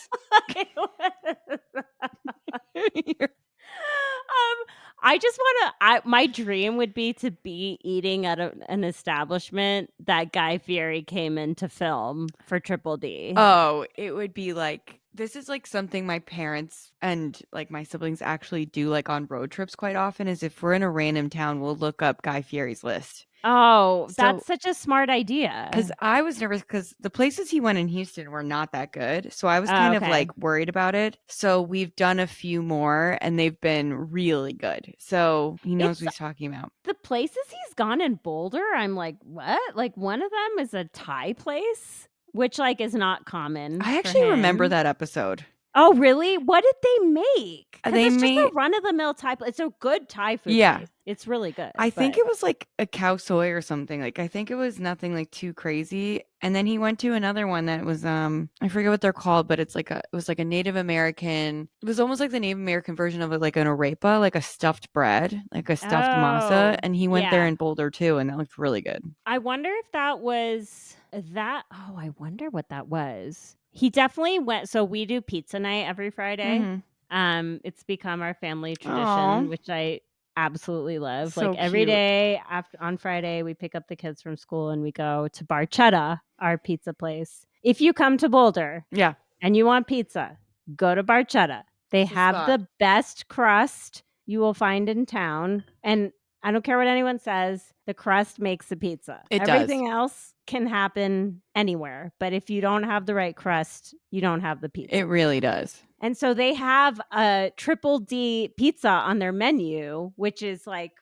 I just want to. My dream would be to be eating at an establishment that Guy Fieri came in to film for Triple D. Oh, it would be like, this is like something my parents and like my siblings actually do like on road trips quite often, is if we're in a random town, we'll look up Guy Fieri's list. Oh, that's such a smart idea. Because I was nervous because the places he went in Houston were not that good. So I was kind of like worried about it. So we've done a few more and they've been really good. So he knows what he's talking about. The places he's gone in Boulder, I'm like, what? Like one of them is a Thai place, which like is not common. I actually remember that episode. Oh, really? What did they make? They it's made just a run-of-the-mill Thai place. It's a good Thai food place. It's really good. I think it was like a cow soy or something. Like I think it was nothing like too crazy. And then he went to another one that was I forget what they're called, but it was like a Native American. It was almost like the Native American version of it, like an arepa, like a stuffed bread, like a stuffed masa. And he went there in Boulder too, and that looked really good. I wonder if that was that. Oh, I wonder what that was. He definitely went. So we do pizza night every Friday. Mm-hmm. It's become our family tradition, which I absolutely love. So like every day on Friday, we pick up the kids from school and we go to Barchetta, our pizza place. If you come to Boulder, and you want pizza, go to Barchetta. They have the best crust you will find in town, and I don't care what anyone says. The crust makes the pizza. Everything else can happen anywhere. But if you don't have the right crust, you don't have the pizza. It really does. And so they have a Triple D pizza on their menu, which is like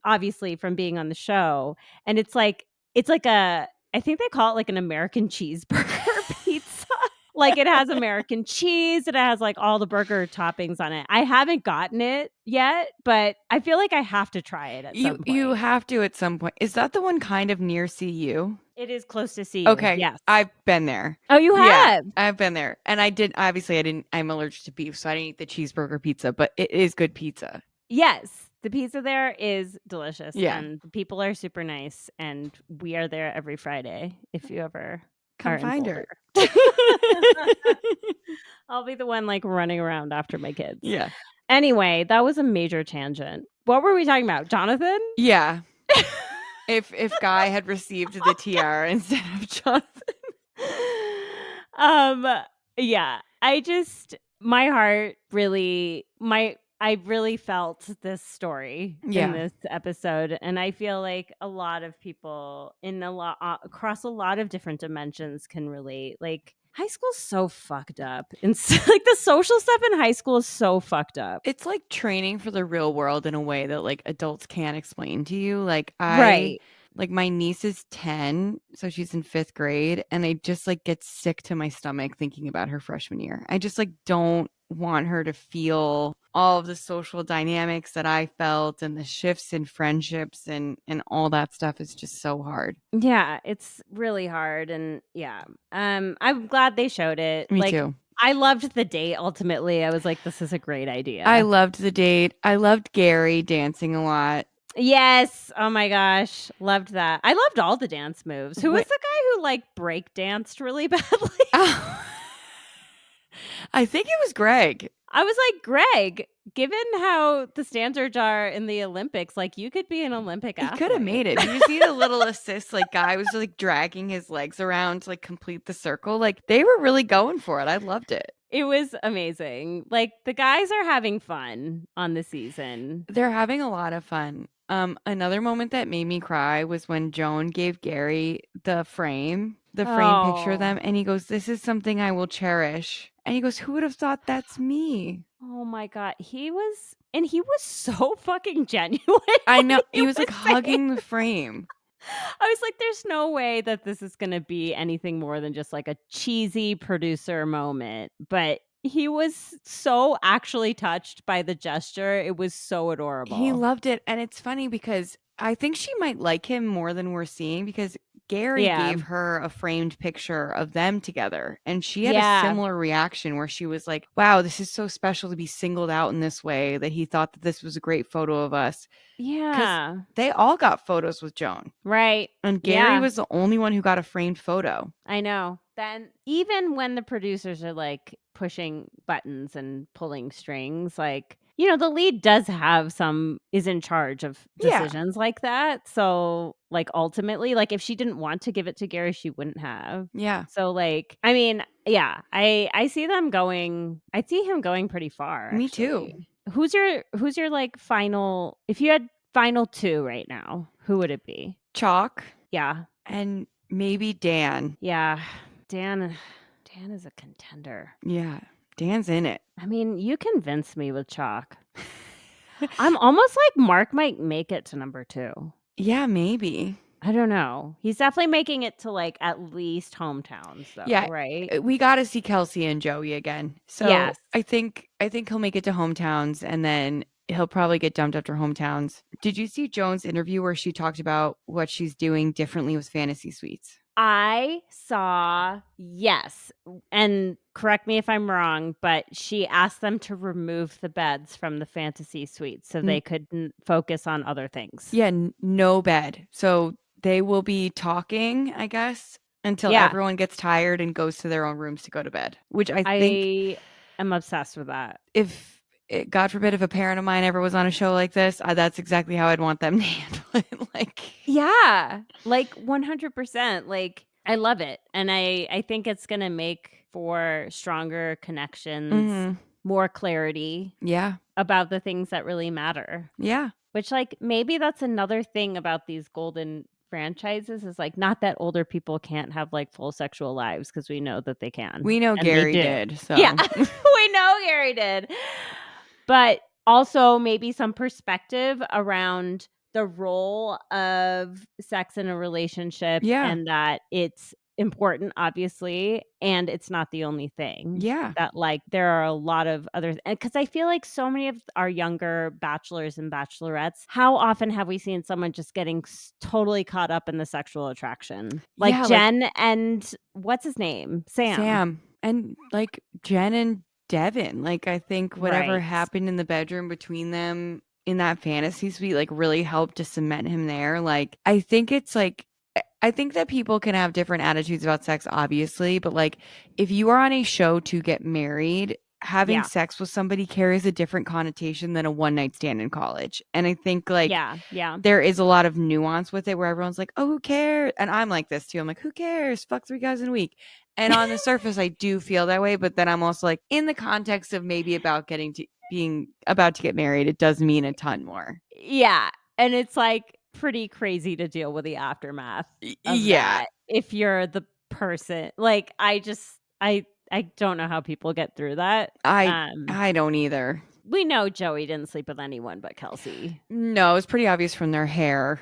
obviously from being on the show. And it's like I think they call it like an American cheeseburger pizza. Like it has American cheese. It has like all the burger toppings on it. I haven't gotten it yet, but I feel like I have to try it at some point. You have to at some point. Is that the one kind of near CU? It is close to CU. Okay. Yes. I've been there. Oh, you have? Yeah, I've been there. And I'm allergic to beef, so I didn't eat the cheeseburger pizza, but it is good pizza. Yes. The pizza there is delicious. Yeah. And the people are super nice. And we are there every Friday if you ever come find her. I'll be the one like running around after my kids. Yeah. Anyway, that was a major tangent. What were we talking about? Jonathan? Yeah. if Guy had received the tiara instead of Jonathan. Yeah, my heart really I really felt this story in this episode, and I feel like a lot of people across a lot of different dimensions can relate. Like, high school's so fucked up, and like the social stuff in high school is so fucked up. It's like training for the real world in a way that like adults can't explain to you. Like like my niece is 10, so she's in 5th grade, and I just like get sick to my stomach thinking about her freshman year. I just like don't want her to feel all of the social dynamics that I felt and the shifts in friendships and all that stuff is just so hard. Yeah, it's really hard, and yeah. I'm glad they showed it. Me like, too. I loved the date ultimately. I was like, this is a great idea. I loved the date. I loved Gary dancing a lot. Yes. Oh my gosh. Loved that. I loved all the dance moves. Who was the guy who like break danced really badly? I think it was Greg. I was like, Greg, given how the standards are in the Olympics, like you could be an Olympic athlete. He could have made it. Did you see the little assist? Like Guy was like dragging his legs around to like complete the circle. Like they were really going for it. I loved it. It was amazing. Like the guys are having fun on the season. They're having a lot of fun. Another moment that made me cry was when Joan gave Gary the frame picture of them, and he goes, "This is something I will cherish." And he goes, "Who would have thought that's me?" Oh my God. He was so fucking genuine. I know. He was like hugging the frame. I was like, there's no way that this is going to be anything more than just like a cheesy producer moment. But he was so actually touched by the gesture. It was so adorable. He loved it. And it's funny because I think she might like him more than we're seeing, because Gary gave her a framed picture of them together, and she had a similar reaction where she was like, wow, this is so special to be singled out in this way, that he thought that this was a great photo of us. Yeah. Because they all got photos with Joan. Right. And Gary was the only one who got a framed photo. I know. Then even when the producers are like pushing buttons and pulling strings, like, you know, the lead is in charge of decisions like that. So like ultimately, like if she didn't want to give it to Gary, she wouldn't have. Yeah. So like, I mean, yeah, I see him going pretty far. Me actually. too. Who's your like final, if you had final 2 right now, who would it be? Chock. Yeah. And maybe Dan. Yeah. Dan is a contender. Yeah. Dan's in it. I mean, you convinced me with Chock. I'm almost like Mark might make it to number 2. Yeah, maybe. I don't know. He's definitely making it to like at least hometowns though, right? We got to see Kelsey and Joey again. So yes. I think he'll make it to hometowns, and then he'll probably get dumped after hometowns. Did you see Joan's interview where she talked about what she's doing differently with Fantasy Suites? I saw, yes. And correct me if I'm wrong, but she asked them to remove the beds from the fantasy suite so they could focus on other things. Yeah, no bed. So they will be talking, I guess, until everyone gets tired and goes to their own rooms to go to bed, which I think am obsessed with that. If God forbid, if a parent of mine ever was on a show like this, that's exactly how I'd want them to handle it. Like, yeah, like 100%. Like, I love it. And I think it's going to make for stronger connections, more clarity. Yeah. About the things that really matter. Yeah. Which, like, maybe that's another thing about these golden franchises is like, not that older people can't have like full sexual lives, because we know that they can. We know Gary did. So yeah, we know Gary did. But also maybe some perspective around the role of sex in a relationship, and that it's important, obviously, and it's not the only thing. Yeah. That like there are a lot of other, because I feel like so many of our younger bachelors and bachelorettes, how often have we seen someone just getting totally caught up in the sexual attraction? Like Jen and what's his name? Sam. And like Jen and Devin. Like, I think whatever happened in the bedroom between them in that fantasy suite like really helped to cement him there. Like, I think it's like, I think that people can have different attitudes about sex, obviously, but like if you are on a show to get married, having sex with somebody carries a different connotation than a one-night stand in college. And I think like there is a lot of nuance with it where everyone's like, oh, who cares? And I'm like this too. I'm like, who cares? Fuck 3 guys in a week. And on the surface, I do feel that way. But then I'm also like, in the context of maybe being about to get married, it does mean a ton more. Yeah. And it's like pretty crazy to deal with the aftermath of that if you're the person. Like, I don't know how people get through that. I don't either. We know Joey didn't sleep with anyone but Kelsey. No, it's pretty obvious from their hair.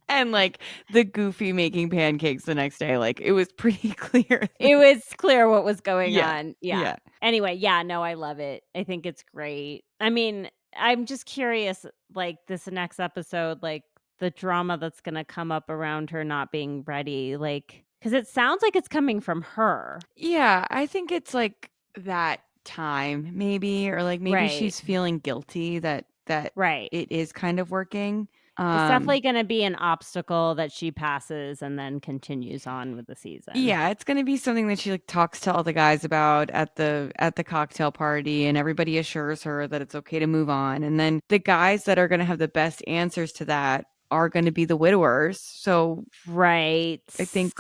And like the Goofy making pancakes the next day, like it was pretty clear. It was clear what was going on. Yeah. Anyway, no, I love it. I think it's great. I mean, I'm just curious, like this next episode, like the drama that's going to come up around her not being ready, like, because it sounds like it's coming from her. Yeah, I think it's like that time maybe, or like maybe she's feeling guilty that it is kind of working. It's definitely going to be an obstacle that she passes and then continues on with the season. Yeah, it's going to be something that she like talks to all the guys about at the cocktail party, and everybody assures her that it's okay to move on. And then the guys that are going to have the best answers to that are going to be the widowers. So I think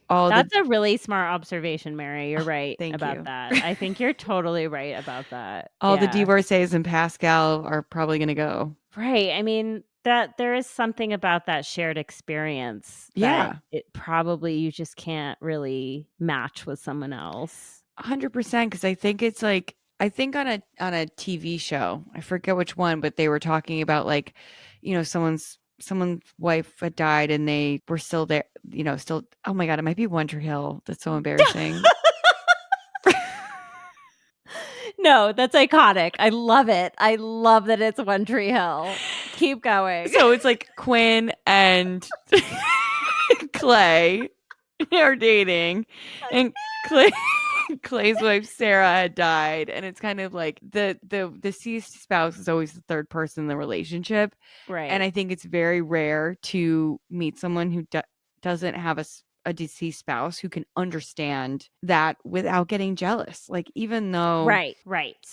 that's a really smart observation, Mary. You're right about that. I think you're totally right about that. All the divorcees and Pascal are probably going to go. Right. I mean, that there is something about that shared experience that it probably you just can't really match with someone else. 100%, because I think it's like, I think on a TV show, I forget which one, but they were talking about like, you know, someone's wife had died and they were still there, you know, still, oh my God, it might be One Tree Hill. That's so embarrassing. No, that's iconic. I love it. I love that it's One Tree Hill. Keep going. So it's like Quinn and Clay are dating, and Clay's wife Sarah had died, and it's kind of like the deceased spouse is always the third person in the relationship, right? And I think it's very rare to meet someone who doesn't have a deceased spouse who can understand that without getting jealous. Like, even though right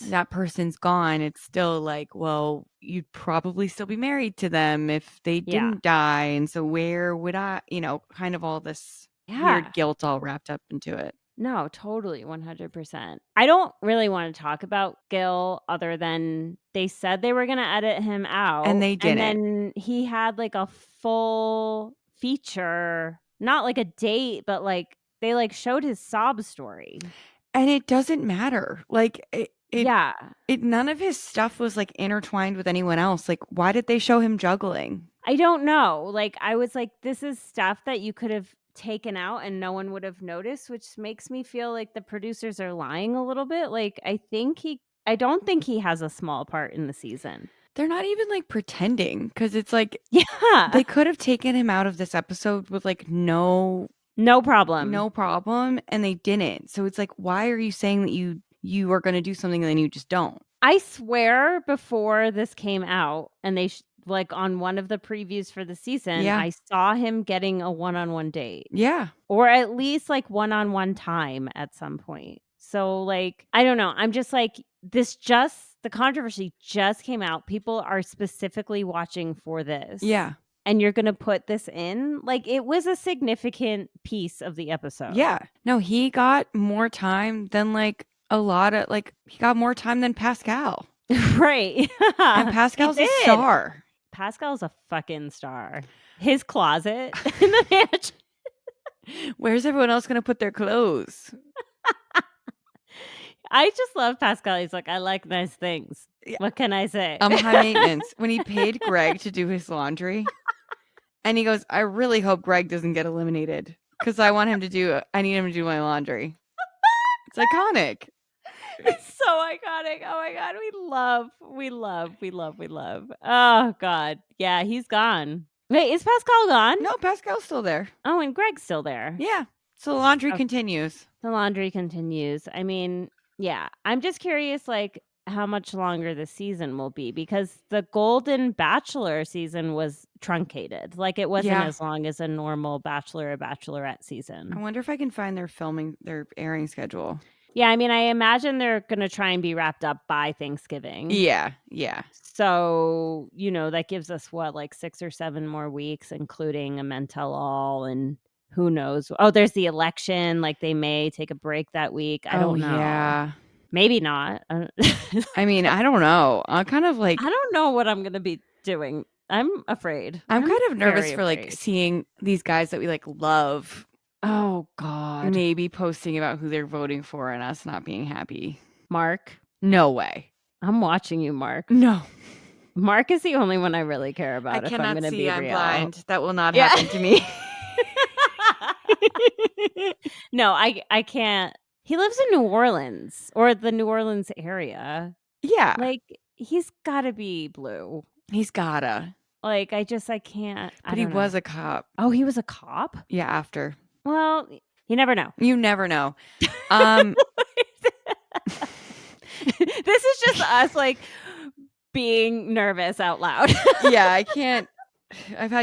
that person's gone, it's still like, well, you'd probably still be married to them if they didn't die, and so where would I, you know, kind of all this weird guilt all wrapped up into it. No, totally, 100%. I don't really want to talk about Gil other than they said they were going to edit him out, and they didn't. And then he had like a full feature, not like a date, but like they like showed his sob story. And it doesn't matter. Like none of his stuff was like intertwined with anyone else. Like, why did they show him juggling? I don't know. Like, I was like, this is stuff that you could have taken out and no one would have noticed, which makes me feel like the producers are lying a little bit. Like, I don't think he has a small part in the season. They're not even like pretending, because it's like, they could have taken him out of this episode with like no problem, and they didn't. So it's like, why are you saying that you are going to do something and then you just don't? I swear before this came out and they like on one of the previews for the season, I saw him getting a one-on-one date. Yeah. Or at least like one-on-one time at some point. So like, I don't know. I'm just like, the controversy just came out. People are specifically watching for this. Yeah. And you're going to put this in? Like, it was a significant piece of the episode. Yeah. No, he got more time than like a lot of, like, he got more time than Pascal. Right. And Pascal's a star. Pascal's a fucking star. His closet in the mansion. Where's everyone else going to put their clothes? I just love Pascal. He's like, I like nice things. What can I say? High maintenance. When he paid Greg to do his laundry, and he goes, I really hope Greg doesn't get eliminated, because I need him to do my laundry. It's iconic. It's so iconic. Oh my God. We love. Oh God. Yeah, he's gone. Wait, is Pascal gone? No, Pascal's still there. Oh, and Greg's still there. Yeah. So the laundry continues. The laundry continues. I mean, yeah. I'm just curious, like, how much longer the season will be, because the Golden Bachelor season was truncated. Like, it wasn't as long as a normal Bachelor or Bachelorette season. I wonder if I can find their airing schedule. Yeah, I mean, I imagine they're going to try and be wrapped up by Thanksgiving. Yeah. So, that gives us like 6 or 7 more weeks, including a men tell all, and who knows. Oh, there's the election. Like, they may take a break that week. I don't know. Yeah. Maybe not. I mean, I don't know. I'm kind of like, I don't know what I'm going to be doing. I'm afraid. I'm kind of nervous for like seeing these guys that we like love. Oh God. Maybe posting about who they're voting for and us not being happy. Mark? No way. I'm watching you, Mark. No. Mark is the only one I really care about. I cannot see. I'm real. blind. That will not happen to me. No, I can't. He lives in New Orleans, or the New Orleans area. Yeah. Like, he's gotta be blue. He's gotta. Like, I can't. But he was a cop. Oh, he was a cop? Yeah, after. Well, you never know. You never know. This is just us like being nervous out loud. Yeah, I can't. I've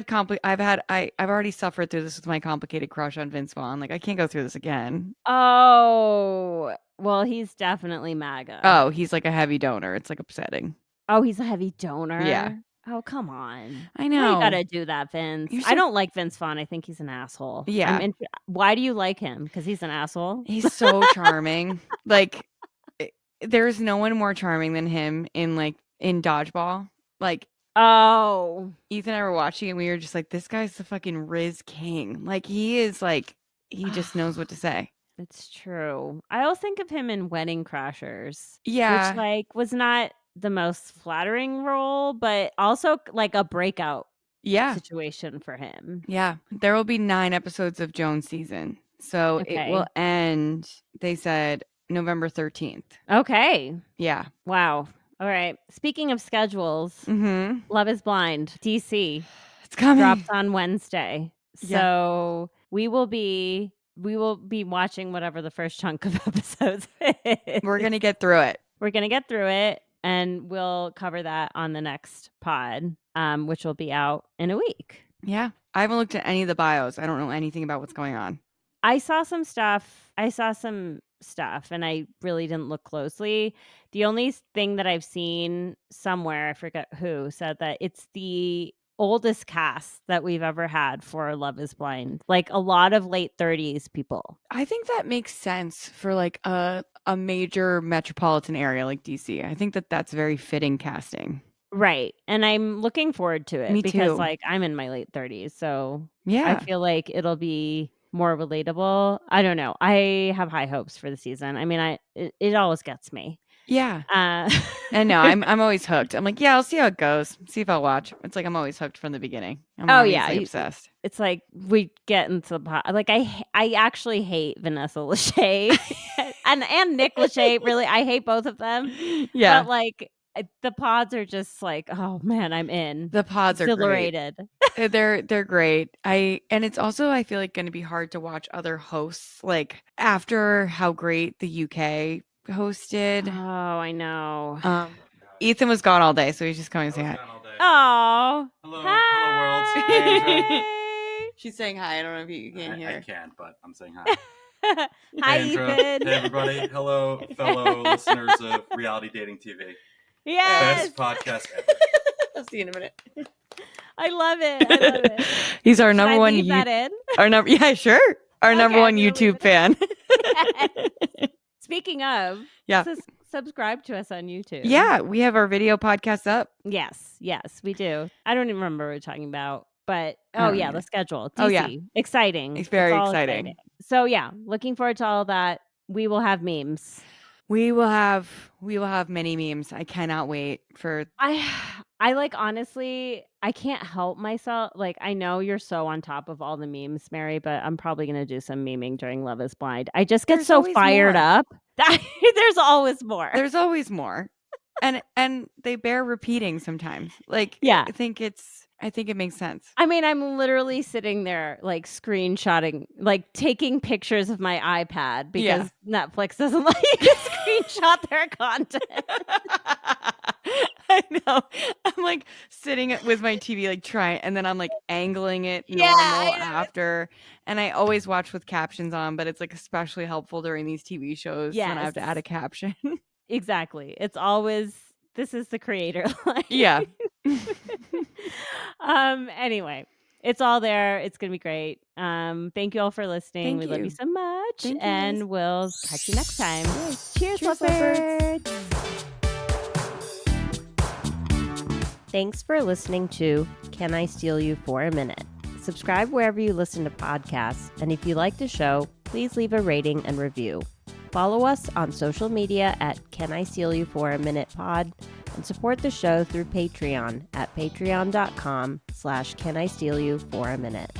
already suffered through this with my complicated crush on Vince Vaughn. Like, I can't go through this again. Oh, well, he's definitely MAGA. Oh, he's like a heavy donor. It's like upsetting. Oh, he's a heavy donor? Yeah. Oh, come on. I know. You gotta do that, Vince. I don't like Vince Vaughn. I think he's an asshole. Yeah. Why do you like him? Because he's an asshole? He's so charming. Like, there's no one more charming than him in Dodgeball. Like, oh, Ethan and I were watching it and we were just like, this guy's the fucking Riz King. Like, he is like, he just knows what to say. It's true. I always think of him in Wedding Crashers. Yeah. Which, like, was not the most flattering role, but also like a breakout situation for him. Yeah. There will be 9 episodes of Joan's season. So it will end, they said, November 13th. Okay. Yeah. Wow. All right. Speaking of schedules, Love is Blind, DC. It's coming. Drops on Wednesday. So we will be watching whatever the first chunk of episodes is. We're going to get through it. And we'll cover that on the next pod, which will be out in a week. Yeah. I haven't looked at any of the bios. I don't know anything about what's going on. I saw some stuff and I really didn't look closely. The only thing that I've seen somewhere, I forget who, said that it's the oldest cast that we've ever had for Love is Blind. Like, a lot of late 30s people. I think that makes sense for like a major metropolitan area like DC. I think that's very fitting casting. Right. And I'm looking forward to it. Me because too. like I'm in my late 30s. So yeah, I feel like it'll be more relatable. I don't know. I have high hopes for the season. I mean, it always gets me. Yeah. And no, I'm always hooked. I'm like, yeah, I'll see how it goes. See if I'll watch. It's like I'm always hooked from the beginning. I'm obsessed. It's like we get into the pot. Like I actually hate Vanessa Lachey and Nick Lachey. Really, I hate both of them. Yeah. But like the pods are just like, oh man, I'm in. The pods are exhilarated. Great. They're great. And it's also, I feel like, going to be hard to watch other hosts like after how great the UK hosted. Oh, I know. Ethan was gone all day, so he's just coming to say hi. Oh, hello, hi. hello, world. She's saying hi. I don't know if you can hear. I can't, but I'm saying hi. Hi, Andra. Ethan. Hey, everybody. Hello, fellow listeners of Reality Dating TV. Yes. Best podcast ever. I'll see you in a minute. I love it. He's our number one. Leave that in? Our number, yeah, sure. Our number one YouTube fan. Speaking of, subscribe to us on YouTube. Yeah, we have our video podcast up. Yes, we do. I don't even remember what we're talking about, but the schedule. DC. Exciting. It's very exciting. So yeah, looking forward to all that. We will have memes. We will have many memes. I cannot wait for. I like, honestly, I can't help myself. Like, I know you're so on top of all the memes, Mary, but I'm probably going to do some memeing during Love is Blind. I just get so fired up. There's always more. There's always more. And they bear repeating sometimes. Like, yeah. I think it makes sense. I mean, I'm literally sitting there like screenshotting, like taking pictures of my iPad because Netflix doesn't let you screenshot their content. I know. I'm like sitting with my TV, like trying, and then I'm like angling it normal after. And I always watch with captions on, but it's like especially helpful during these TV shows when I have to add a caption. Exactly. It's always, this is the creator line. Yeah. Anyway, it's all there. It's gonna be great. Thank you all for listening. We love you so much. And we'll catch you next time. Cheers, lovebirds. Thanks for listening to Can I Steal You for a Minute? Subscribe wherever you listen to podcasts, and if you like the show, please leave a rating and review. Follow us on social media at Can I Steal You for a Minute Pod, and support the show through Patreon at patreon.com/Can I Steal You for a Minute.